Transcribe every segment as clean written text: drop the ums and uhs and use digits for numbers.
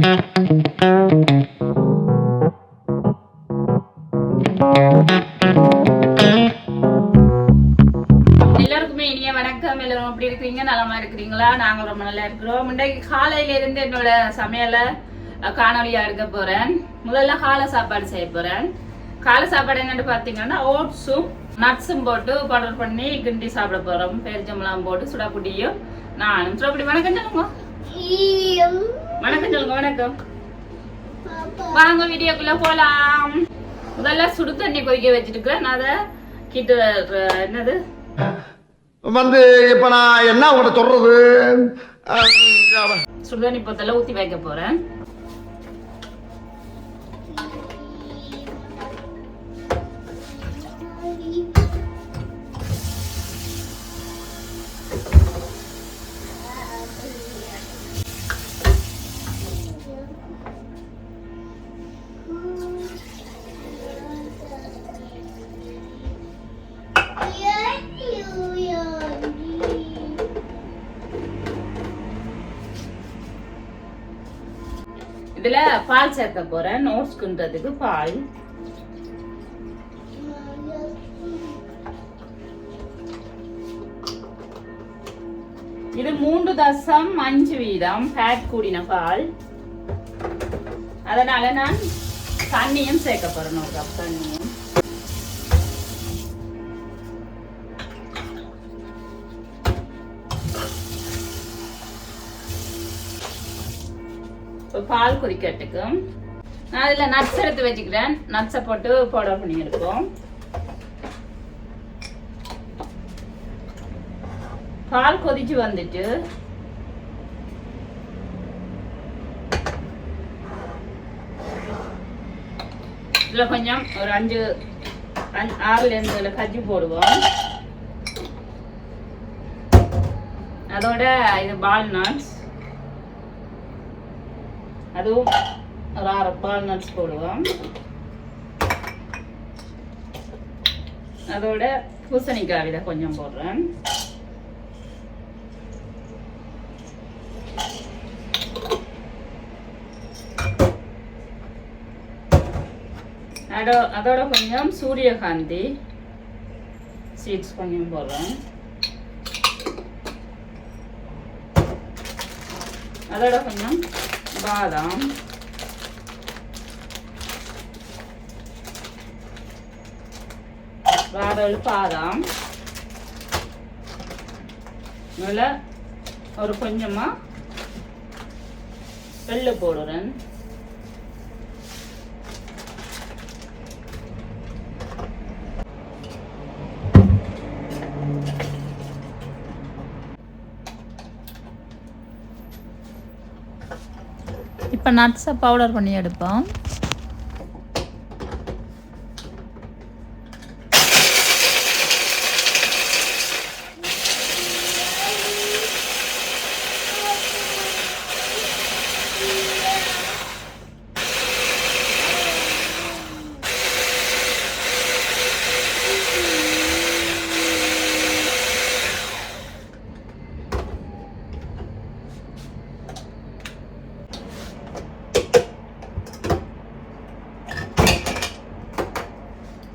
எல்லாருக்குமே இனிய வணக்கம். எல்லாரும் எப்படி இருக்கிறீங்க? நலமா இருக்கிறீங்களா? நாங்க ரொம்ப நல்லா இருக்கிறோம். இன்றைக்கு காலையில இருந்து என்னோட சமையலை காணொலியா எடுக்க போறேன். முதல்ல காலை சாப்பாடு செய்ய போறேன். காலை சாப்பாடு என்னன்னு பாத்தீங்கன்னா ஓட்ஸும் நட்ஸும் போட்டு பவுடர் பண்ணி கிண்டி சாப்பிட போறோம். பேரிச்சம்பழம் போட்டு சுடாக்குட்டியும் நானும். சுடாக்குட்டி வணக்கம் சொல்லுங்க. வணக்கம் சொல்லுங்க. வணக்கம். வாங்க வீடியோக்குள்ள போலாம். முதல்ல சுடு தண்ணி கொதிக்க வச்சிருக்கிறேன். அதை கிட்ட என்னது வந்து இப்ப நான் என்ன உங்கள்ட்ட சொல்றது, சுடுதண்ணி பொத்தல ஊத்தி வைக்க போறேன். இதுல பால் சேர்க்க போறேன். ஓட்ஸ் கிண்டுறதுக்கு பால். இது 3.5 வீதம் ஃபேட் கூடின பால். அதனால நான் தண்ணியும் சேர்க்க போறேன். ஒரு கப் தண்ணியும். பால் கொதிக்கிறதுக்கு நான் அதுல நட்ஸ் எடுத்து வச்சுக்கிறேன். நட்ஸை போட்டு பவுடர் பண்ணி எடுப்போம். பால் கொதிச்சு வந்துட்டு இதுல கொஞ்சம் ஒரு 6 கஜ்ஜி போடுவோம். அதோட இது வால்நட்ஸ், அதுவும் ஒரு 6 வால்நட்ஸ் போடுவோம். அதோட பூசணிக்காய் விதை கொஞ்சம் போடுறேன். அதோட கொஞ்சம் சூரியகாந்தி சீட்ஸ் கொஞ்சம் போடுறேன். அதோட கொஞ்சம் பாதாம், பாதாம் மேல ஒரு கொஞ்சமா வெள்ளை போடுறேன். இப்போ நட்ஸை பவுடர் பண்ணி எடுப்போம்.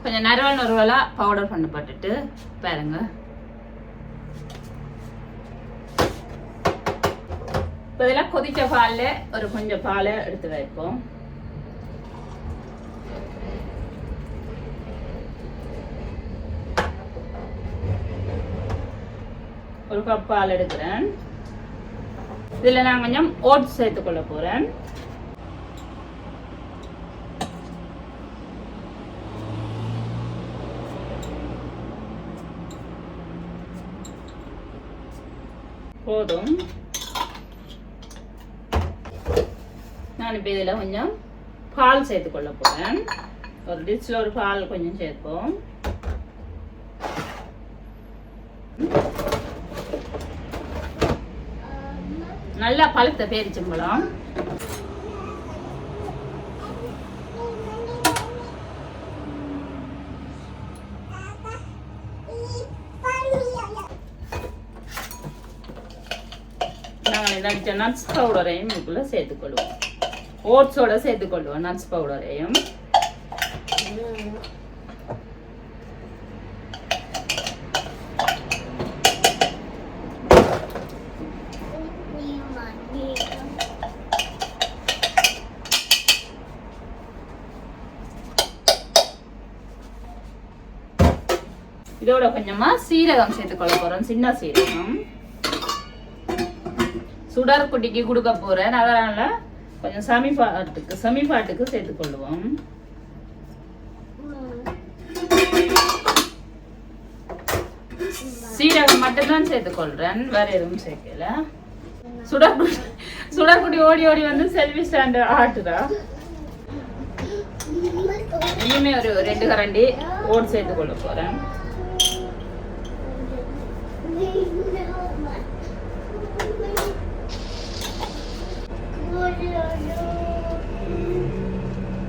கொஞ்சம் நறுவலா பவுடர் பண்ணப்பட்டுட்டு பாருங்க. இப்போ இதெல்லாம் கொதிச்ச பால்ல ஒரு கொஞ்சம் பாலை எடுத்து வைப்போம். ஒரு கப் பால் எடுக்கிறேன். இதுல நான் கொஞ்சம் ஓட்ஸ் சேர்த்துக்கொள்ள போறேன். போதும். நான் இப்போ இதில் கொஞ்சம் பால் சேர்த்துக்கொள்ள போறேன். ஒரு டிஷ்ல ஒரு பால் கொஞ்சம் சேர்ப்போம். நல்லா பழுத்த பேரிச்சம்பழம். நாங்கள் நட்ஸ் பவுடரையும் இதுக்குள்ள சேர்த்துக்கொள்வோம். ஓட்ஸோட சேர்த்துக்கொள்வோம் நட்ஸ் பவுடரையும். இதோட கொஞ்சமா சீரகம் சேர்த்துக்கொள்ள போறோம், சின்ன சீரகம். சுடர் குட்டிக்கு கொடுக்க போறேன், அதனால கொஞ்சம் சமிபாட்டுக்கு சேர்த்துக்கொள்வோம். சீரகம் மட்டும்தான் சேர்த்துக்கொள்றேன், வேற எதுவும் சேர்க்கல. சுடர்குட்டி ஓடி ஓடி வந்து செல்வி ஸ்டாண்ட் ஆட்டுதா. இனிமே ஒரு 2 கரண்டி ஓட் சேர்த்துக்கொள்ள போறேன்.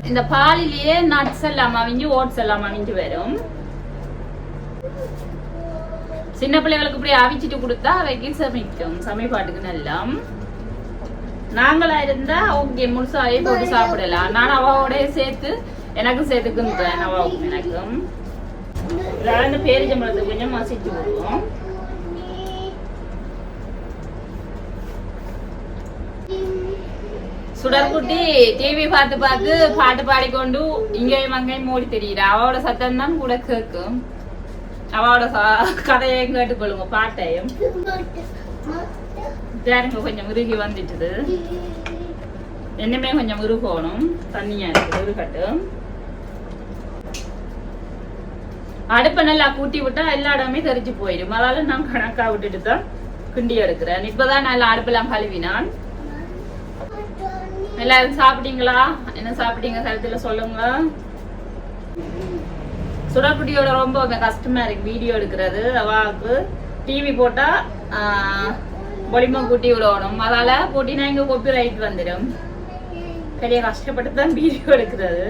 இந்த பாலிலேயே நட்ஸ் எல்லாம் அவிஞ்சு ஓட்ஸ் எல்லாம் அவிஞ்சு வரும். சின்ன பிள்ளைகளுக்கு இப்படி அவிச்சிட்டு கொடுத்தா அவைக்கு சமைக்கும், சமைப்பாட்டுக்கு நல்லா. நாங்களா இருந்தா ஓகே முழுசாவே போட்டு சாப்பிடலாம். நான் அவாவோட சேர்த்து எனக்கும் சேர்த்துக்குன்றேன், அவாவுக்கும் எனக்கும். இந்த பேரிச்சம்பழத்தை கொஞ்சம் மசிச்சு விடுவோம். சுடர்குட்டி டிவி பார்த்து பார்த்து பாட்டு பாடிக்கொண்டு இங்கேயும் அங்கேயும் மூடி தெரியுறா. அவளோட சத்தம் தான் கூட கேட்கும். அவளோட கதையையும் கேட்டுக்கொள்ளுங்க, பாட்டையும். தேருங்க கொஞ்சம் உருகி வந்துட்டுது. என்னமே கொஞ்சம் உருகணும், தண்ணியா இருக்குது, உருகட்டும். அடுப்பை நல்லா கூட்டி விட்டா எல்லா இடமே தெரிஞ்சு போயிடும். அதனால நான் கணக்கா விட்டுட்டு தான் கிண்டி எடுக்கிறேன். இப்பதான் நல்லா அடுப்பெல்லாம் கழுவினான். எல்லாரும் சாப்பிட்டீங்களா? என்ன சாப்பிட்டீங்க கருத்துல சொல்லுங்க. சுடக்குட்டியோட ரொம்ப கஷ்டமா இருக்கு வீடியோ எடுக்கிறது. அவாவுக்கு டிவி போட்டா பொலிமை கூட்டி விடணும், அதால போட்டினா இங்க காப்பி ரைட் வந்துடும். பெரிய கஷ்டப்பட்டு தான் வீடியோ எடுக்கிறது.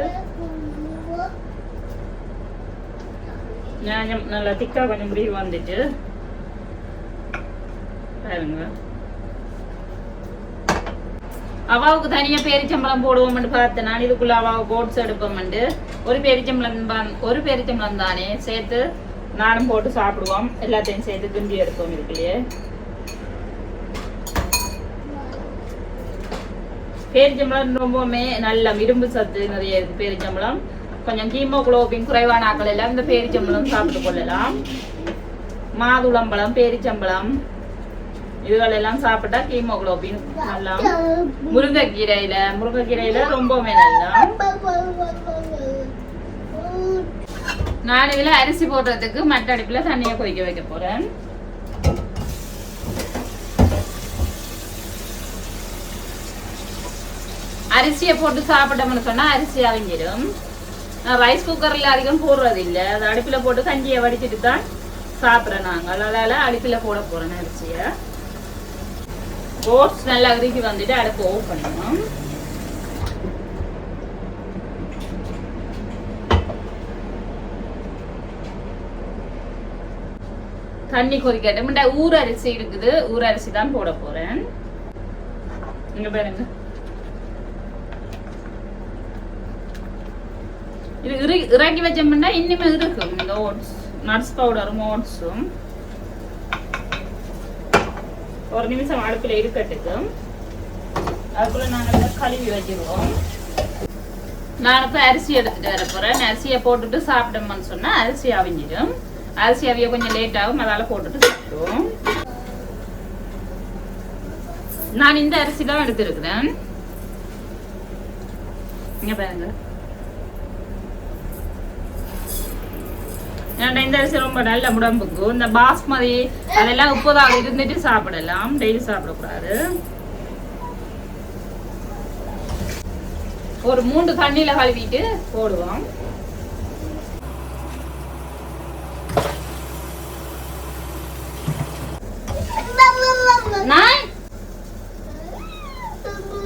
நல்லா திக்கா கொஞ்சம் முடிவு வந்துட்டு பாருங்க. அவாவுக்கு தனியா பேரிச்சம்பளம் போடுவோம்னு பார்த்தேன் நான். இதுக்குள்ள அவாவுக்கு ஓட்ஸ் எடுப்போம்ண்டு ஒரு பேரிச்சம்பளம் தானே சேர்த்து நானும் போட்டு சாப்பிடுவோம். எல்லாத்தையும் சேர்த்து கிண்டி எடுப்போம். இதுக்குள்ளேயே பேரிச்சம்பளம் ரொம்பவுமே நல்ல இரும்பு சத்து நிறைய இருக்கு. பேரிச்சம்பளம் கொஞ்சம் ஹீமோகுளோபின் குறைவான ஆக்கள் எல்லாம் இந்த பேரிச்சம்பளம் சாப்பிட்டு கொள்ளலாம். மாதுளம்பழம், பேரிச்சம்பளம் இதுகளெல்லாம் சாப்பிட்டா ஹீமோகுளோபின் நல்லா. முருங்கைக்கீரையில ரொம்பவுமே நல்லா. நான் இதுல அரிசி போடுறதுக்கு மட்ட அடுப்புல தண்ணியை கொதிக்க வைக்க போறேன். அரிசியை போட்டு சாப்பிட்டோம்னு சொன்னா அரிசி அவிஞ்சிடும். நான் ரைஸ் குக்கர்ல அதிகம் போடுறது இல்லை, அது அடுப்புல போட்டு கஞ்சியை வடிச்சிட்டு தான் சாப்பிட்றேன் நாங்கள். அதனால அடுப்புல போட போறேன் அரிசியை. ஓட்ஸ் நல்லா உருகி வந்துட்டு அடுப்பு ஆஃப் பண்ணணும். தண்ணி கொதிக்கட்டும். ஊர் அரிசி இருக்குது, ஊர் அரிசி தான் போட போறேன். இங்க பாருங்க, இது இறக்கி வச்சோம்னா இன்னுமே இருக்கும். இந்த ஓட்ஸ் நட்ஸ் பவுடரும் ஓட்ஸும் ஒரு நிமிஷம் அடுப்புல இருக்கட்டுக்கும். அதுக்குள்ள நாங்கள் கழுவி வச்சிருவோம். நான் இப்ப அரிசி எடுத்துட்டு வர போறேன். அரிசியை போட்டுட்டு சாப்பிட்டோம்னு சொன்னா அரிசி அவிஞ்சிடும். அரிசி அவிய கொஞ்சம் லேட் ஆகும், அதால போட்டுட்டு சாப்பிடுவோம். நான் இந்த அரிசி தான் எடுத்திருக்கிறேன். இங்க பாருங்க, இந்த அரிசி ரொம்ப நல்ல உடம்புக்கு. இந்த பாஸ்மதி அதெல்லாம் உப்புதாக இருந்துட்டு சாப்பிடலாம், டெய்லி சாப்பிடக்கூடாது. ஒரு 3 தண்ணியில கழுவிட்டு போடுவோம்.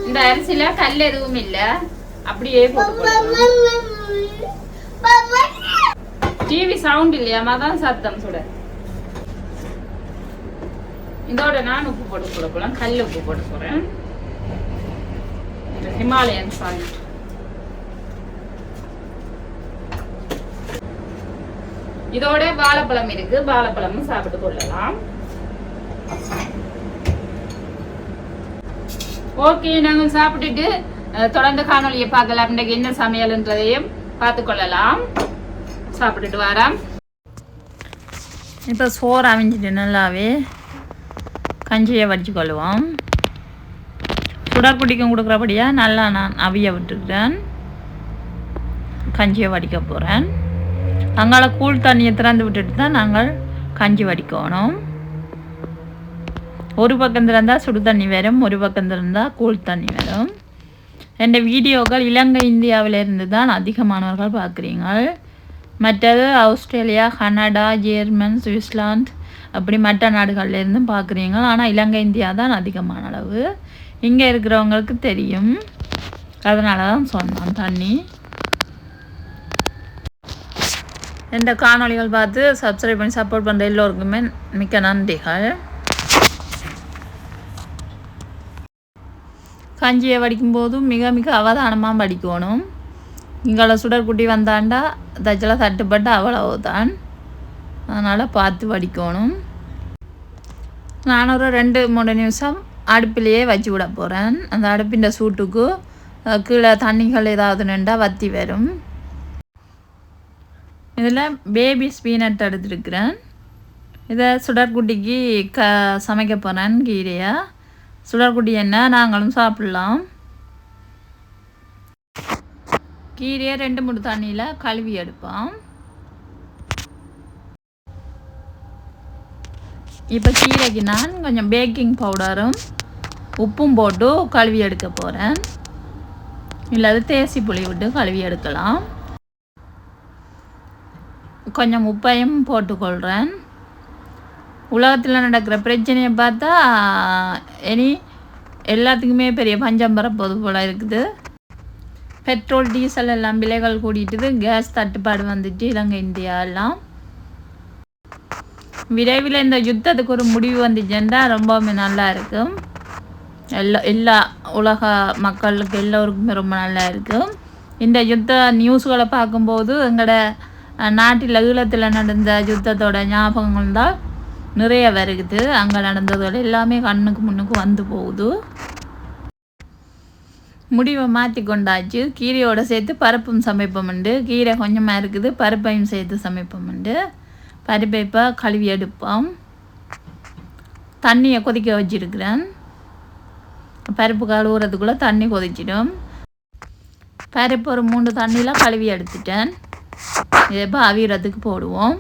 இந்த அரிசியில கல் எதுவும் இல்ல, அப்படியே போட்டு. டிவி சவுண்ட் இல்லையா, அதான் சத்தம் சுட. இதோட நான் உப்பு போட்டு போட போலாம், கல் உப்பு போட்டு போறேன். Himalayan salt. இதோட வாழைப்பழம் இருக்கு, வாழைப்பழமும் சாப்பிட்டு கொள்ளலாம். ஓகே, நாங்கள் சாப்பிட்டுட்டு தொடர்ந்து காணொலியை பார்க்கலாம். இன்றைக்கு என்ன சமையல்ன்றதையும் பார்த்து கொள்ளலாம். சாப்பிட்டுட்டு வரேன். இப்போ சோறு அமைஞ்சிட்டு நல்லாவே கஞ்சியை வடிச்சு கொள்ளுவோம். சுடற்குட்டிக்கும் கொடுக்குறபடியாக நல்லா நான் அவிய விட்டுக்கிறேன். கஞ்சியை வடிக்க போகிறேன். அங்கால கூழ் தண்ணியை திறந்து விட்டுட்டு தான் நாங்கள் கஞ்சி வடிக்கணும். ஒரு பக்கம் திறந்தால் சுடு தண்ணி வரும், ஒரு பக்கம் திறந்தால் கூழ் தண்ணி வரும். என் வீடியோக்கள் இலங்கை இந்தியாவிலிருந்து தான் அதிகமானவர்கள் பார்க்குறீங்க. மற்றது ஆஸ்திரேலியா, கனடா, ஜெர்மன், சுவிட்சர்லாந்து அப்படி மற்ற நாடுகள்லேருந்தும் பார்க்குறீங்க. ஆனால் இலங்கை இந்தியா தான் அதிகமான அளவு. இங்கே இருக்கிறவங்களுக்கு தெரியும், அதனால தான் சொன்னோம். தண்ணி இந்த காணொலிகள் பார்த்து சப்ஸ்கிரைப் பண்ணி சப்போர்ட் பண்ணுற எல்லோருக்குமே மிக்க நன்றிகள். கஞ்சியை வடிக்கும்போதும் மிக மிக அவதானமாக வடிக்கணும். இங்கே சுடற்குட்டி வந்தாண்டா தச்செல்லாம் தட்டுப்பட்டு அவ்வளவுதான், அதனால் பார்த்து வடிக்கணும். நான் ஒரு 2-3 நிமிஷம் அடுப்பிலேயே வச்சு விட போகிறேன். அந்த அடுப்பின் சூட்டுக்கு கீழே தண்ணிகள் ஏதாவது நின்றா வற்றி வரும். இதில் பேபி ஸ்பீனட் எடுத்துருக்கிறேன். இதை சுடற்குட்டிக்கு சமைக்க போகிறேன். கீரையாக சுடற்குட்டி என்ன நாங்களும் சாப்பிட்லாம். கீரையை 2-3 தண்ணியில் கழுவி எடுப்போம். இப்போ கீரைக்கு நான் கொஞ்சம் பேக்கிங் பவுடரும் உப்பும் போட்டு கழுவி எடுக்க போகிறேன். இல்லை தேசி புளி விட்டு கழுவி எடுக்கலாம். கொஞ்சம் உப்பையும் போட்டுக்கொள்கிறேன். உலகத்தில் நடக்கிற பிரச்சனையை பார்த்தா இனி எல்லாத்துக்குமே பெரிய பஞ்சம் வரப்போது போல் இருக்குது. பெட்ரோல் டீசல் எல்லாம் விலைகள் கூடிட்டுது. கேஸ் தட்டுப்பாடு வந்துட்டு இலங்கை இந்தியா எல்லாம். விரைவில் இந்த யுத்தத்துக்கு ஒரு முடிவு வந்துச்சுன்னா ரொம்பவுமே நல்லா இருக்கும். எல்லா உலக மக்களுக்கு எல்லோருக்குமே ரொம்ப நல்லா இருக்கும். இந்த யுத்த நியூஸ்களை பார்க்கும்போது எங்களோட நாட்டில் ஈழத்தில் நடந்த யுத்தத்தோட ஞாபகங்கள் தான் நிறைய வருகுது. அங்கே நடந்ததோட எல்லாமே கண்ணுக்கு முன்னுக்கு வந்து போகுது. முடிவை மாற்றி கொண்டாச்சு. கீரையோடு சேர்த்து பருப்பும் சமைப்போம்ண்டு. கீரை கொஞ்சமாக இருக்குது, பருப்பையும் சேர்த்து சமைப்போம்ண்டு. பருப்பை இப்போ கழுவி எடுப்போம். தண்ணியை கொதிக்க வச்சுருக்கிறேன். பருப்பு கழுவுறதுக்குள்ளே தண்ணி கொதிச்சிடும். பருப்பு ஒரு 3 தண்ணியில் கழுவி எடுத்துட்டேன். இதை இப்போ அவியறதுக்கு போடுவோம்.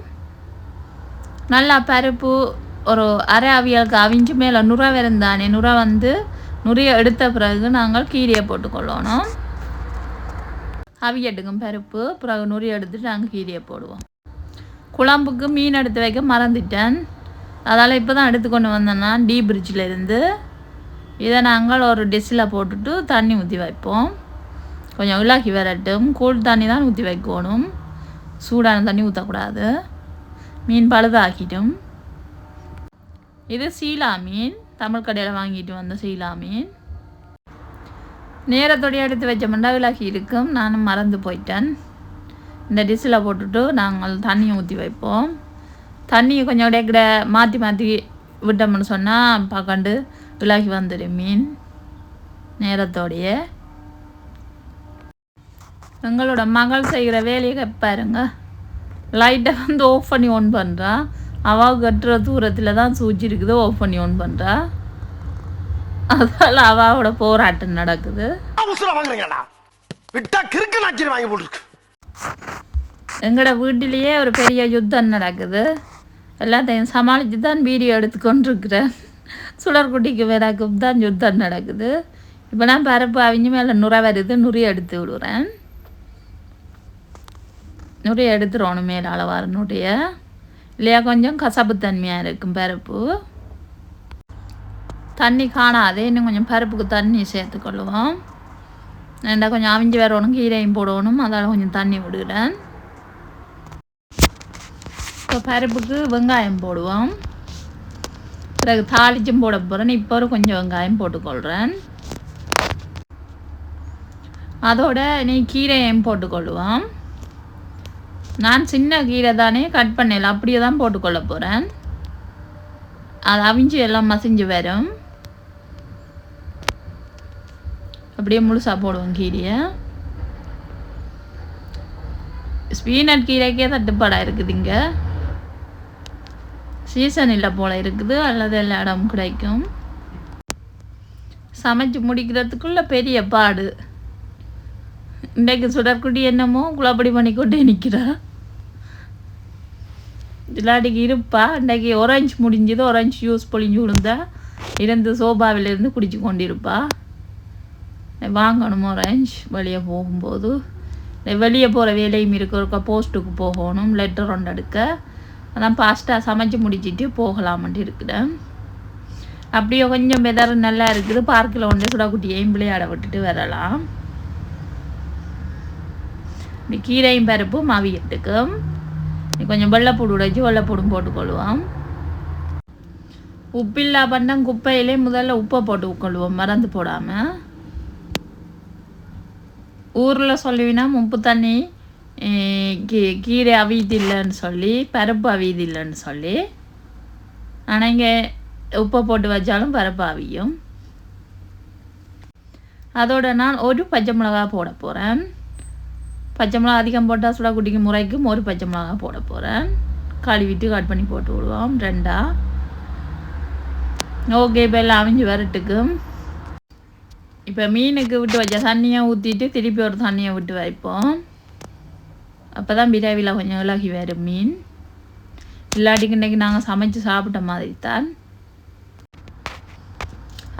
நல்லா பருப்பு ஒரு அரை அவியலுக்கு அவிஞ்சு மேலே நுரை வருந்தானே, நுரை வந்து நுரையை எடுத்த பிறகு நாங்கள் கீரையை போட்டுக்கொள்ளணும். அவியட்டுக்கும் பருப்பு பிறகு நுரையை எடுத்துட்டு நாங்கள் கீரையை போடுவோம். குழம்புக்கு மீன் எடுத்து வைக்க மறந்துட்டேன். அதால் இப்போ தான் எடுத்துக்கொண்டு வந்தேன்னா டீ பிரிட்ஜில் இருந்து. இதை நாங்கள் ஒரு டிஷ்ஷில் போட்டுட்டு தண்ணி ஊற்றி வைப்போம். கொஞ்சம் இலகி வரட்டும். கூழ் தண்ணி தான் ஊற்றி வைக்கணும், சூடான தண்ணி ஊற்றக்கூடாது, மீன் பழுதாக்கிட்டும். இது சீலா மீன், தமிழ் கடையில் வாங்கிட்டு வந்த சீலா மீன். நேரத்தோடைய எடுத்து வச்சோம்னா இலகி இருக்கும். நானும் மறந்து போயிட்டேன். இந்த டிஷ்ஷில் போட்டுட்டு நாங்கள் தண்ணியை ஊற்றி வைப்போம். தண்ணியை கொஞ்சம் இடைக்கிட மாற்றி மாற்றி விட்டோம்னு சொன்னால் பார்க்கண்டு இலகி வந்துடும் மீன் நேரத்தோடைய. எங்களோட மகள் செய்கிற வேலையை பாருங்க. லைட்டை வந்து ஆஃப் பண்ணி ஆன் பண்ணுறா. அவள் கட்டுற தூரத்தில் தான் சூச்சி இருக்குது, ஆஃப் பண்ணி ஆன் பண்ணுறா. அதால் அவாவோட போராட்டம் நடக்குது. எங்களோட வீட்டிலேயே ஒரு பெரிய யுத்தம் நடக்குது. எல்லாத்தையும் சமாளித்து தான் வீடியோ எடுத்து கொண்டிருக்கிறேன். சுடற்குட்டிக்கு வேறாக்கும் தான் யுத்தம் நடக்குது. இப்போ நான் பருப்பு அவிஞ்சு மேலே நுரை வருது, நுரையை எடுத்து விடுறேன். நுரையை எடுத்துடணும் மேலே அளவார நுரைய, இல்லையா கொஞ்சம் கசப்பு தன்மையாக இருக்கும் பருப்பு. தண்ணி காணாதே, இன்னும் கொஞ்சம் பருப்புக்கு தண்ணி சேர்த்துக்கொள்ளுவோம். ரெண்டா கொஞ்சம் அவிஞ்சு வரணும், கீரையும் போடணும், அதால் கொஞ்சம் தண்ணி விடுகிறேன். இப்போ பருப்புக்கு வெங்காயம் போடுவோம். பிறகு தாளிச்சும் போட போகிறேன். இப்போ ஒரு கொஞ்சம் வெங்காயம் போட்டுக்கொள்கிறேன். அதோட நீ கீரையும் போட்டுக்கொள்ளுவோம். நான் சின்ன கீரை தானே கட் பண்ணல, அப்படியே தான் போட்டுக்கொள்ள போகிறேன். அது அவிஞ்சு எல்லாம் மசிஞ்சு வரும். அப்படியே முழுசாக போடுவோம் கீரையை. ஸ்பீனட் கீரைக்கே தட்டுப்பாடாக இருக்குது. இங்கே சீசன் இல்லை போல் இருக்குது, அல்லது எல்லா இடமும் கிடைக்கும். சமைச்சு முடிக்கிறதுக்குள்ள பெரிய பாடு. இன்றைக்கு சுடற்குட்டி என்னமோ குழப்படி பண்ணிக்கொண்டே நிற்கிறா. இல்லாட்டிக்கு இருப்பா. இன்றைக்கு ஒரேஞ்ச் முடிஞ்சது, ஒரேஞ்ச் ஜூஸ் பொழிஞ்சு விழுந்தா இருந்து சோபாவிலேருந்து குடிச்சு கொண்டிருப்பா. வாங்கணும் ஒரேஞ்ச் வெளியே போகும்போது. வெளியே போகிற வேலையும் இருக்க, போஸ்ட்டுக்கு போகணும், லெட்டர் ஒன்று எடுக்க. அதான் ஃபாஸ்ட்டாக சமைச்சு முடிச்சுட்டு போகலாமன்ட்டு இருக்கிறேன். அப்படியே கொஞ்சம் வெதர் நல்லா இருக்குது. பார்க்கில் ஒன்று சுடாக்குட்டியையும் விளையாட விட்டுட்டு வரலாம். இப்படி கீரையும் பருப்பும் அவியட்டுக்கும் கொஞ்சம் வெள்ளைப்பூடு உடைச்சி வெள்ளைப்பூடும் போட்டுக்கொள்வோம். உப்பில்லா பண்ணம் குப்பையிலே முதல்ல உப்பை போட்டுக்கொள்வோம், மறந்து போடாமல். ஊரில் சொல்லுவினா உப்பு தண்ணி கீரை அவியது இல்லைன்னு சொல்லி, பருப்பு அவியது இல்லைன்னு சொல்லி. ஆனால் இங்கே உப்பை போட்டு வச்சாலும் பருப்பு அவியும். அதோட நான் ஒரு பச்சை மிளகா போட போகிறேன். பச்சை மிளகா அதிகம் போட்டால் சுடாக்குட்டிக்கு முறைக்கும் ஒரு பச்சை மிளகா போட போகிறேன். கழுவிட்டு கட் பண்ணி போட்டு விடுவோம் 2. ஓகே, இப்போ எல்லாம் அவிஞ்சு வரட்டுக்கும். இப்போ மீனுக்கு விட்டு வச்ச தண்ணியை ஊற்றிட்டு திருப்பி ஒரு தண்ணியை விட்டு வைப்போம். அப்போ தான் பிரியாவியில் கொஞ்சம் இலகி வரும் மீன். இல்லாட்டிக்கு இன்றைக்கி நாங்கள் சமைச்சு சாப்பிட்ட மாதிரி தான்.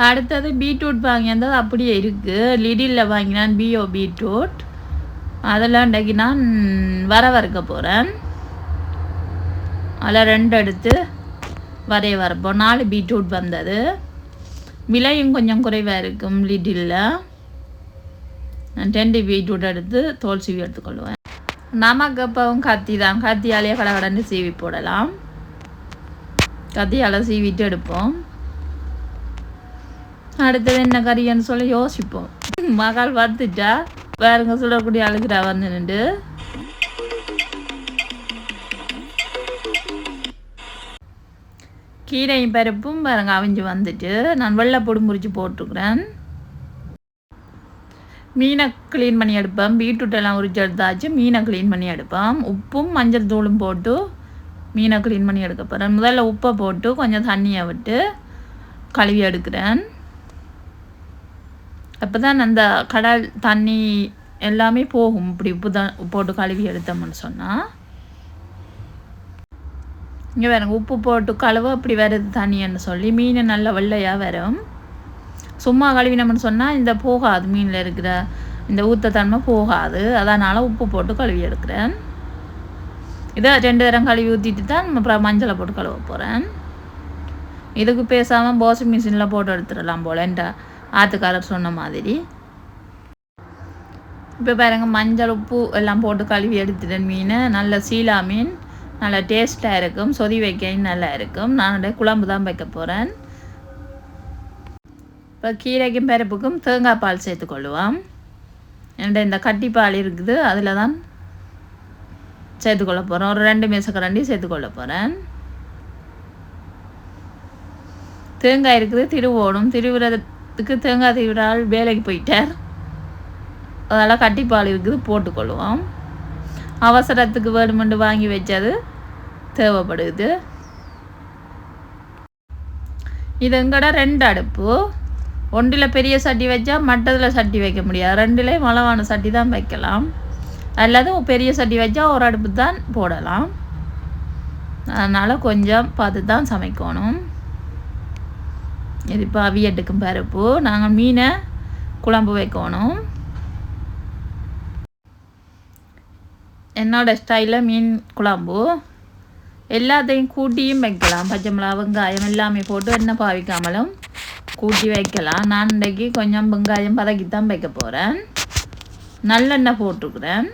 அடுத்தது பீட்ரூட் வாங்கியிருந்தது அப்படியே இருக்குது. லிடில் வாங்கினான் பிஓ பீட்ரூட். அதெல்லாம் இன்றைக்கி நான் வறுக்க போகிறேன். அதில் 2 எடுத்து வரப்போம். 4 பீட்ரூட் வந்தது. விலையும் கொஞ்சம் குறைவாக இருக்கும் லிடில். நான் 2 பீட்ரூட் எடுத்து தோல் சீவி எடுத்துக்கொள்வேன். நமக்கு அப்பவும் கத்தி தான், கத்தியாலேயே கடகடன்னு சீவி போடலாம். கத்தியால் சீவிட்டு எடுப்போம். அடுத்தது என்ன கறின்னு சொல்லி யோசிப்போம். மகள் வந்துட்டா வேறுங்க சுடக்கூடிய அழுகிறா வந்து நின்று. கீரையும் பருப்பும் பாருங்க அவிஞ்சு வந்துட்டு நான் வெள்ளைப்பூடு முறிச்சு போட்டுக்கிறேன். மீனை க்ளீன் பண்ணி எடுப்பேன். பீட்ரூட் எல்லாம் உரிச்சு எடுத்தாச்சு. மீனை க்ளீன் பண்ணி எடுப்பேன். உப்பும் மஞ்சள் தூளும் போட்டு மீனை க்ளீன் பண்ணி எடுக்க போகிறேன். முதல்ல உப்பை போட்டு கொஞ்சம் தண்ணியை விட்டு கழுவி எடுக்கிறேன். அப்போ தான் அந்த கடல் தண்ணி எல்லாமே போகும். இப்படி உப்பு தான் போட்டு கழுவி எடுத்தோம்னு சொன்னால். இங்கே வேறுங்க உப்பு போட்டு கழுவ அப்படி வருது தண்ணின்னு சொல்லி மீன் நல்லா வெள்ளையாக வரும். சும்மா கழுவினோம்னு சொன்னால் இந்த போகாது, மீனில் இருக்கிற இந்த ஊற்றத்தன்மை போகாது. அதனால் உப்பு போட்டு கழுவி எடுக்கிறேன். இதை 2 தரம் கழுவி ஊற்றிட்டு தான் அப்புறம் மஞ்சளை போட்டு கழுவ போகிறேன். இதுக்கு பேசாமல் வாஷிங் மிஷினில் போட்டு எடுத்துடலாம் போல் என்ற ஆற்றுக்காரர் சொன்ன மாதிரி. இப்போ பாருங்க மஞ்சள் உப்பு எல்லாம் போட்டு கழுவி எடுத்துட்டேன். மீன் நல்ல சீலா மீன், நல்லா டேஸ்ட்டாக இருக்கும். சொதி வைக்க நல்லா இருக்கும். நான் குழம்பு தான் வைக்க போகிறேன். இப்போ கீரைக்கும் பருப்புக்கும் தேங்காய் பால் சேர்த்துக்கொள்ளுவோம். என்கிட்ட இந்த கட்டிப்பால் இருக்குது, அதில் தான் சேர்த்துக்கொள்ள போகிறோம். ஒரு 2 மேசக்கரண்டி சேர்த்துக்கொள்ள போகிறேன். தேங்காய் இருக்குது, திருவோடும். திருவுறதுக்கு தேங்காய் திருவிழால் வேலைக்கு போயிட்டார். அதெல்லாம் கட்டிப்பால் இருக்குது, போட்டுக்கொள்ளுவோம். அவசரத்துக்கு வேணுமெண்டு வாங்கி வச்சது தேவைப்படுது. இது எங்கட 2 அடுப்பு. ஒன்றில் பெரிய சட்டி வச்சா மட்டத்தில் சட்டி வைக்க முடியாது. 2லேயும் அளவான சட்டி தான் வைக்கலாம். அல்லது பெரிய சட்டி வச்சா ஒரு அடுப்பு தான் போடலாம். அதனால் கொஞ்சம் பார்த்து தான் சமைக்கணும். இது இப்போ அவியட்டுக்கும் பருப்பு. நாங்கள் மீனை குழம்பு வைக்கணும். என்னோட ஸ்டைலில் மீன் குழம்பு எல்லாத்தையும் கூட்டியும் வைக்கலாம். பச்சை மிளகா, வெங்காயம் எல்லாமே போட்டு எண்ணெய் பாவிக்காமலும் கூட்டி வைக்கலாம். நான் இன்றைக்கி கொஞ்சம் வெங்காயம் பதக்கித்தான் வைக்க போகிறேன். நல்லெண்ணெய் போட்டுக்கிறேன்.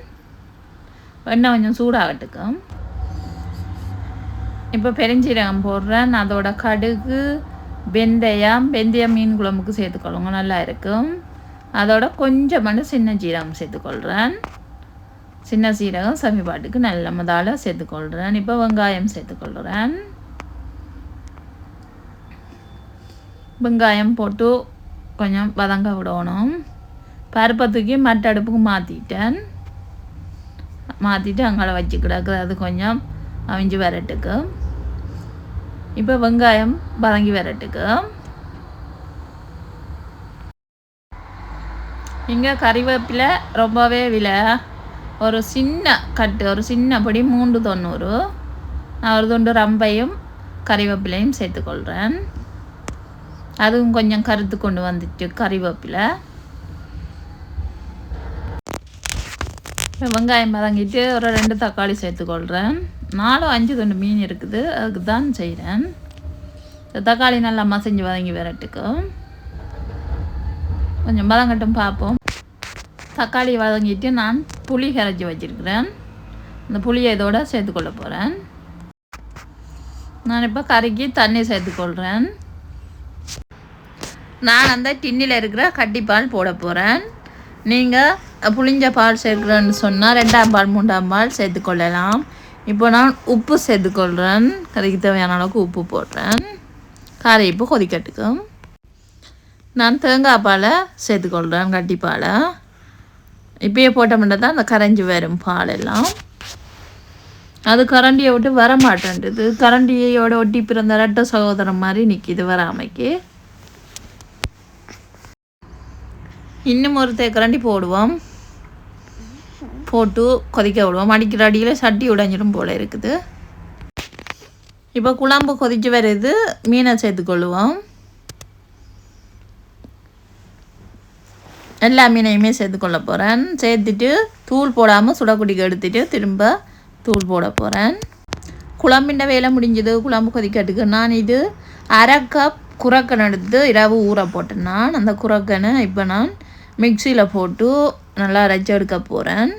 எண்ணெய் கொஞ்சம் சூடாகட்டுக்கும். இப்போ பெருஞ்சீரகம் போடுறேன். அதோட கடுகு, வெந்தயம் மீன் குழம்புக்கு சேர்த்துக்கொள்ளுங்க, நல்லா இருக்கும். அதோட கொஞ்சம் சின்ன சீரகம் சேர்த்துக்கொள்கிறேன். சின்ன சீரகம் சமைப்பாட்டுக்கு நல்ல முதல்ல சேர்த்துக்கொள்கிறேன். இப்போ வெங்காயம் சேர்த்துக்கொள்கிறேன். வெங்காயம் போட்டு கொஞ்சம் வதங்க விடணும். பருப்பை தூக்கி மற்ற அடுப்புக்கு மாற்றிட்டு அங்கே வச்சு கிடக்குது. அது கொஞ்சம் அவிஞ்சு வரட்டுக்கு. இப்போ வெங்காயம் வதங்கி வரட்டுக்கு. இங்கே கறிவேப்பிலை ரொம்பவே விலை. ஒரு சின்ன கட்டு, ஒரு சின்ன பொடி 390. நான் ஒரு துண்டு ரம்பையும் கறிவேப்பிலையும் சேர்த்துக்கொள்கிறேன். அதுவும் கொஞ்சம் கருத்து கொண்டு வந்துட்டு கறிவேப்பிலை. வெங்காயம் வதங்கிட்டு ஒரு 2 தக்காளி சேர்த்துக்கொள்கிறேன். 4-5 துண்டு மீன் இருக்குது, அதுக்கு தான் செய்கிறேன். தக்காளி நல்லா மசிஞ்சு வதங்கி வரட்டுக்கு கொஞ்சம் வதங்கட்டும் பார்ப்போம். தக்காளி வதங்கிட்டு நான் புளி கரைச்சி வச்சுருக்கிறேன். இந்த புளியை இதோட சேர்த்துக்கொள்ள போகிறேன். நான் இப்போ கறிக்கு தண்ணி சேர்த்துக்கொள்கிறேன். நான் அந்த டின்னில் இருக்கிற கட்டிப்பால் போட போகிறேன். நீங்கள் புளிஞ்ச பால் சேர்க்குறேன்னு சொன்னால் 2ஆம் பால் 3ஆம் பால் சேர்த்துக்கொள்ளலாம். இப்போ நான் உப்பு சேர்த்துக்கொள்கிறேன். கறிக்கு தேவையான அளவுக்கு உப்பு போடுறேன். கறி இப்போ கொதிக்கட்டுக்கும். நான் தேங்காய் பாலை சேர்த்துக்கொள்கிறேன், கட்டிப்பாலை. இப்பயே போட்டோம்னா தான் அந்த கரைஞ்சி வரும் பால் எல்லாம். அது கரண்டியை விட்டு வர மாட்டேன்டுது. கரண்டியோட ஒட்டி பிறந்த ரெட்ட சகோதரம் மாதிரி நிற்கிது வராமைக்கு. இன்னும் ஒரு தேக்கரண்டி போடுவோம். போட்டு கொதிக்க விடுவோம். அடிக்கிற அடியில் சட்டி உடைஞ்சிடும் போல் இருக்குது. இப்போ குழம்பு கொதிச்சு வருது. மீனை சேர்த்துக்கொள்ளுவோம். எல்லா மீனையுமே சேர்த்துக்கொள்ள போகிறேன். சேர்த்துட்டு தூள் போடாமல் சுடக்குடிக்கு எடுத்துட்டு திரும்ப தூள் போட போகிறேன். குழம்பின் வேலை முடிஞ்சது. குழம்பு கொதிக்கிறதுக்கு நான் இது 1/2 கப் குரக்கன் எடுத்து இரவு ஊற போட்டேன். நான் அந்த குரக்கனை இப்போ நான் மிக்சியில் போட்டு நல்லா அரைச்சி எடுக்க போகிறேன்.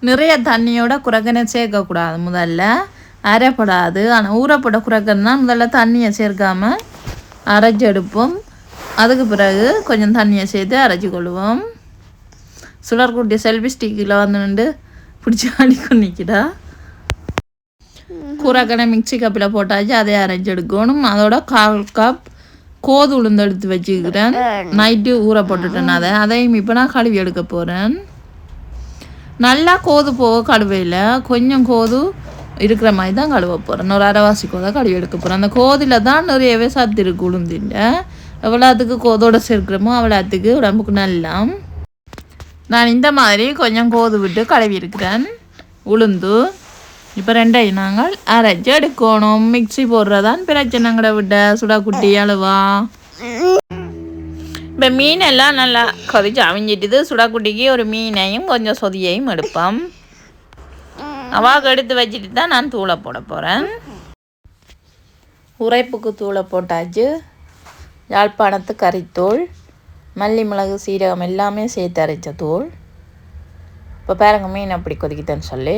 நிறைய தண்ணியோட குரக்கனை சேர்க்கக்கூடாது, முதல்ல அரைப்படாது. ஆனால் ஊறப்பட்ட குரக்கன் தான் முதல்ல தண்ணியை சேர்க்காமல் அரைச்சி எடுப்போம். அதுக்கு பிறகு கொஞ்சம் தண்ணியை சேர்த்து அரைச்சி கொள்ளுவோம். சுடர்குட்டி செல்ஃபி ஸ்டிக்கில் வந்து நின்று பிடிச்சி அடிக்க நிற்கிடா. குரக்கனை மிக்சி கப்பில் போட்டாச்சு, அதை அரைச்சி எடுக்கணும். அதோட 1/4 கப் கோது உளுந்து எடுத்து வச்சுக்கிறேன். நைட்டு ஊற போட்டுட்டேன். அதையும் இப்போ நான் கழுவி எடுக்க போகிறேன். நல்லா கோது போக கழுவையில் கொஞ்சம் கோது இருக்கிற மாதிரி தான் கழுவ போகிறேன். ஒரு அரைவாசி கோதை கழுவி எடுக்க போகிறேன். அந்த கோதில் தான் நிறையவே சத்து இருக்கு. உளுந்துட்ட எவ்வளோத்துக்கு கோதோடு சேர்க்கிறோமோ அவ்வளோத்துக்கு உடம்புக்கு நல்லா. நான் இந்த மாதிரி கொஞ்சம் கோது விட்டு கழுவி இருக்கிறேன் உளுந்து. இப்போ 2ஐயும் நாங்கள் அரைச்சி எடுக்கணும். மிக்சி போடுறதான் பிரச்சனைங்களை விட்ட சுடாக்குட்டி அழுவா. இப்போ மீனெல்லாம் நல்லா கொதிச்சு அவிஞ்சிட்டுது. சுடாக்குட்டிக்கு ஒரு மீனையும் கொஞ்சம் சொதியையும் எடுப்போம். அவாக்கு எடுத்து வச்சுட்டு தான் நான் தூளை போட போகிறேன். உரைப்புக்கு தூளை போட்டாச்சு. யாழ்ப்பாணத்து கறித்தூள், மல்லி மிளகு சீரகம் எல்லாமே சேர்த்து அரைச்ச தூள். இப்போ பாருங்க மீன் அப்படி கொதிக்கிட்டேன்னு சொல்லி.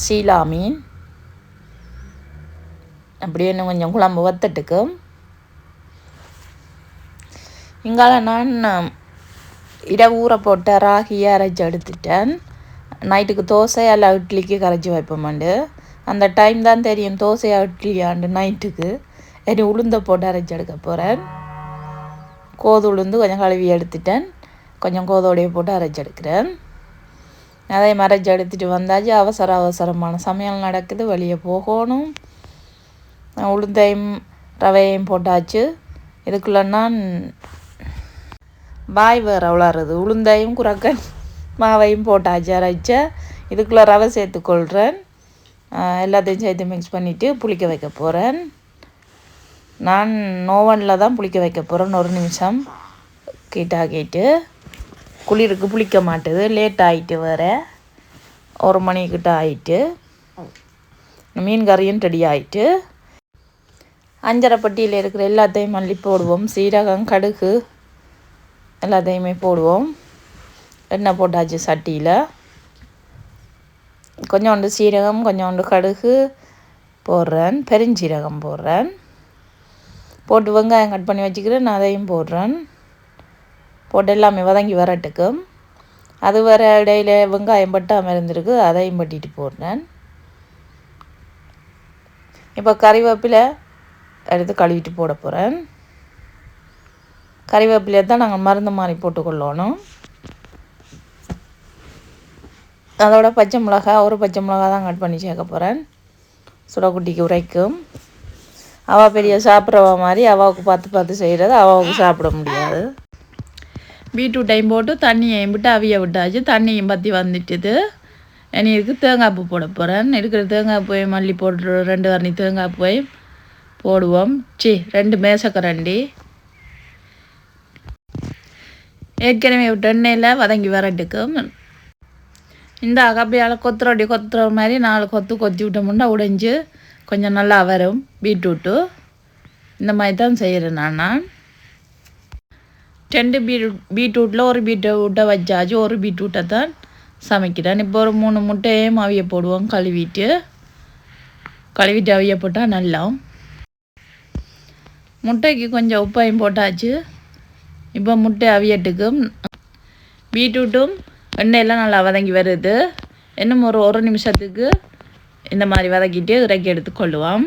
சீலா மீன் அப்படியே இன்னும் கொஞ்சம் குழம்பு வத்தட்டுக்கு. இங்கால நான் இரவு ஊற போட்ட ராகியை அரைச்சி எடுத்துட்டேன். நைட்டுக்கு தோசை எல்லாம் இட்லிக்கு கரைச்சி வைப்போமாண்டு. அந்த டைம் தான் தெரியும் தோசையா இட்லியாண்டு நைட்டுக்கு. இனி உளுந்தை போட்டு அரைச்சி எடுக்க போகிறேன். கோது உளுந்து கொஞ்சம் கழுவி எடுத்துட்டேன். கொஞ்சம் கோதோடையை போட்டு அரைச்சி எடுக்கிறேன். அதை மறைச்சி எடுத்துகிட்டு வந்தாச்சு. அவசரமான சமையல் நடக்குது, வெளியே போகணும். உளுந்தையும் ரவையையும் போட்டாச்சு. இதுக்குள்ளே நான் வாய் வேறு வளருது. உளுந்தையும் குரக்கன் மாவையும் போட்டாச்சு அரைச்ச. இதுக்குள்ளே ரவை சேர்த்துக்கொள்கிறேன். எல்லாத்தையும் சேர்த்து மிக்ஸ் பண்ணிவிட்டு புளிக்க வைக்க போகிறேன். நான் ஓவனில் தான் புளிக்க வைக்க போகிறேன். 1 நிமிஷம் கேட்டு குளிருக்கு புளிக்க மாட்டுது. லேட் ஆகிட்டு வேறு 1 மணிக்கிட்ட ஆகிட்டு. மீன் கறியும் ரெடி ஆகிட்டு. அஞ்சரைப்பட்டியில் இருக்கிற எல்லாத்தையும் மல்லி போடுவோம். சீரகம், கடுகு எல்லாத்தையுமே போடுவோம். எண்ணெய் போட்டாச்சு சட்டியில். கொஞ்சோண்டு சீரகம், கொஞ்சோண்டு கடுகு போடுறேன். பெருஞ்சீரகம் போடுறேன். போட்டு வெங்காயம் கட் பண்ணி வச்சுக்கிறேன், நான் அதையும் போடுறேன். போட்டு எல்லாமே வதங்கி வரட்டுக்கும். அது வர இடையில வெங்காயம் பட்டாமல் இருந்திருக்கு, அதையும் பட்டிட்டு போடுறேன். இப்போ கறிவேப்பிலை எடுத்து கழுவிட்டு போட போகிறேன். கறிவேப்பிலையை தான் நாங்கள் மருந்து மாதிரி போட்டுக்கொள்ளணும். அதோட பச்சை மிளகா, ஒரு பச்சை மிளகா தான் கட் பண்ணி சேர்க்க போகிறேன். சுடக்குட்டிக்கு உரைக்கும். அவள் பெரிய சாப்பிட்றவ மாதிரி அவாவுக்கு பார்த்து செய்கிறது அவாவுக்கு சாப்பிட முடியாது. பீட்ரூட்டையும் போட்டு தண்ணியையும் விட்டு அவிய விட்டாச்சு. தண்ணியும் பற்றி வந்துட்டுது. இனி இதுக்கு தேங்காய் பூ போட போகிறேன். இருக்கிற தேங்காய் பூவை மல்லி போட்டு 2 கரண்டி தேங்காய் பூவை போடுவோம். 2 மேசக்கரண்டி. ஏற்கனவே விட்டு எண்ணெயில் வதங்கி வரட்டுக்கும். இந்த அகப்பையால் கொத்துற மாதிரி 4 கொத்து கொத்தி விட்டோம்னா உடைஞ்சு கொஞ்சம் நல்லா வரும் பீட்ரூட்டு. இந்த மாதிரி தான் செய்கிறேன் நான். 2 பீட்ரூட்டில் ஒரு பீட்ரூட்டை வச்சாச்சு. ஒரு பீட்ரூட்டை தான் சமைக்கிறேன். இப்போ ஒரு 3 முட்டையும் அவிய போடுவோம். கழுவிட்டு அவிய போட்டால் நல்லா. முட்டைக்கு கொஞ்சம் உப்பையும் போட்டாச்சு. இப்போ முட்டை அவியட்டுக்கும். பீட்ரூட்டும் எண்ணெயெல்லாம் நல்லா வதங்கி வருது. இன்னும் ஒரு நிமிஷத்துக்கு இந்த மாதிரி வதக்கிட்டு இறக்கி எடுத்துக்கொள்ளுவோம்.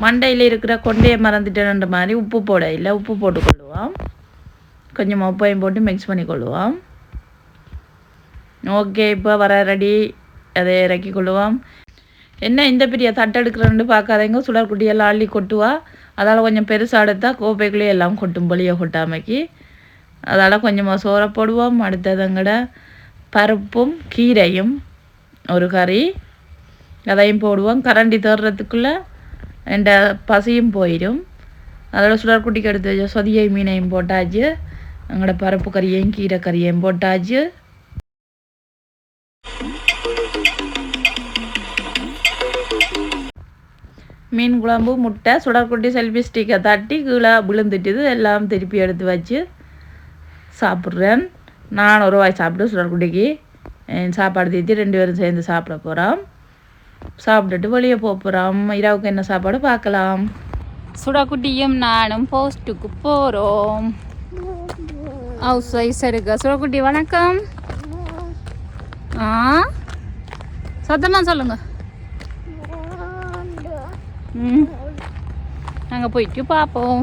மண்டையில் இருக்கிற கொண்டையை மறந்துட்டேன்ற மாதிரி உப்பு போட இல்லை, உப்பு போட்டுக்கொள்ளுவோம். கொஞ்சமாக உப்பையும் போட்டு மிக்ஸ் பண்ணிக்கொள்ளுவோம். ஓகே, இப்போ வர ரெடி. அதை இறக்கி கொள்ளுவோம். என்ன இந்த பெரிய தட்டை எடுக்கிறேன்னு பார்க்காதீங்க, சுடற்குட்டியெல்லாம் அள்ளி கொட்டுவா. அதால் கொஞ்சம் பெருசாக எடுத்தால் கோப்பைக்குள்ளேயே எல்லாம் கொட்டும், பொலியை கொட்டாமைக்கு. அதால் கொஞ்சமாக சோறை போடுவோம். அடுத்ததுங்கட பருப்பும் கீரையும் ஒரு கறி, அதையும் போடுவோம். கரண்டி தர்றதுக்குள்ளே எந்த பசியும் போயிடும். அதோட சுடற்குட்டிக்கு எடுத்து வச்ச சொதியை மீனையும் போட்டாச்சு. எங்களோட பருப்பு கறியையும் கீரை கறியையும் போட்டாச்சு. மீன் குழம்பு, முட்டை, சுடற்குட்டி செல்ஃபி ஸ்டிக்கை தட்டி கீழே விழுந்துட்டுது. எல்லாம் திருப்பி எடுத்து வச்சு சாப்பிட்றேன். நான் ஒரு வாய் சாப்பிட்டு சுடற்குட்டிக்கு சாப்பாடு தீத்தி 2 பேரும் சேர்ந்து சாப்பிட போகிறோம். சாப்பிட்டுட்டு வெளியே போகிறோம். இரவுக்கு என்ன சாப்பாடு பார்க்கலாம். சுடக்குட்டியும் நானும் போஸ்ட்டுக்கு போகிறோம். ஹவுஸ் வைஸ் இருக்க சுடக்குட்டி வணக்கம். சத்தமாக சொல்லுங்க. நாங்கள் போயிட்டு பார்ப்போம்.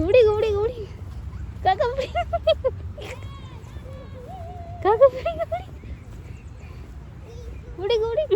Gudi kakak beri gudi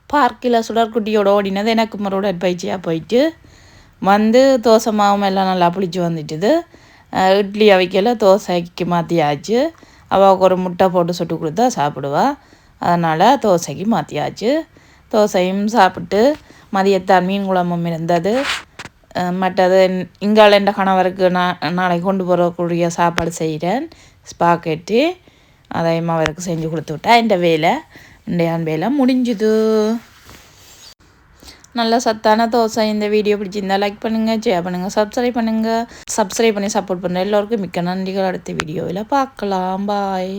பார்க்கில் சுடற்குட்டியோட ஓடினது எனக்கு மறுபடியும் உடற்பயிற்சியாக போயிட்டு வந்து தோசை மாவும் எல்லாம் நல்லா புளிச்சு வந்துட்டுது. இட்லி அவிக்கல தோசைக்கு மாற்றியாச்சு. அவளுக்கு ஒரு முட்டை போட்டு சுட்டு கொடுத்தா சாப்பிடுவா. அதனால் தோசைக்கு மாற்றியாச்சு. தோசையும் சாப்பிட்டு மதியத்தான் மீன் குழம்பும் இருந்தது. மற்றது இங்கால என்ற கணவருக்கு நாளைக்கு கொண்டு போகக்கூடிய சாப்பாடு செய்கிறேன். ஸ்பாக்கெட்டு அதையும் அவருக்கு செஞ்சு கொடுத்து விட்டா இந்த வேலை வேலை முடிஞ்சுது. நல்ல சத்தான தோசை. இந்த வீடியோ பிடிச்சிருந்தா லைக் பண்ணுங்கள், ஷேர் பண்ணுங்கள், சப்ஸ்கிரைப் பண்ணி சப்போர்ட் பண்ணுற எல்லோருக்கும் மிக்க நன்றிகள். அடுத்த வீடியோவில் பார்க்கலாம். பாய்.